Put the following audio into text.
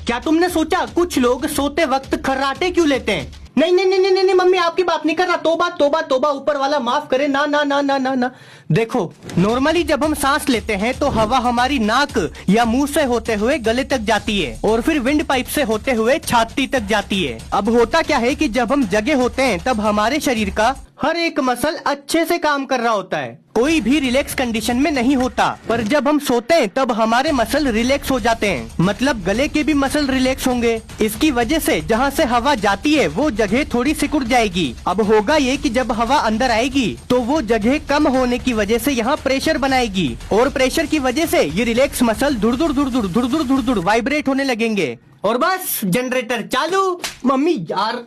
क्या तुमने सोचा कुछ लोग सोते वक्त खर्राटे क्यों लेते हैं? नहीं नहीं नहीं नहीं नहीं मम्मी, आपकी बात नहीं कर रहा। तोबा तोबा तोबा, ऊपर वाला माफ करे। ना ना ना ना ना ना। देखो, नॉर्मली जब हम सांस लेते हैं तो हवा हमारी नाक या मुंह से होते हुए गले तक जाती है और फिर विंड पाइप से होते हुए छाती तक जाती है। अब होता क्या है कि जब हम जगे होते हैं तब हमारे शरीर का हर एक मसल अच्छे से काम कर रहा होता है, कोई भी रिलैक्स कंडीशन में नहीं होता। पर जब हम सोते हैं तब हमारे मसल रिलैक्स हो जाते हैं, मतलब गले के भी मसल रिलैक्स होंगे। इसकी वजह से जहाँ से हवा जाती है वो जगह थोड़ी सिकुड़ जाएगी। अब होगा ये कि जब हवा अंदर आएगी तो वो जगह कम होने की वजह से यहाँ प्रेशर बनाएगी और प्रेशर की वजह से ये रिलैक्स मसल धुड़ धुड़ धुड़ धुड़ धुड़ धुड़ धुड़ धुड़ वाइब्रेट होने लगेंगे और बस जनरेटर चालू। मम्मी यार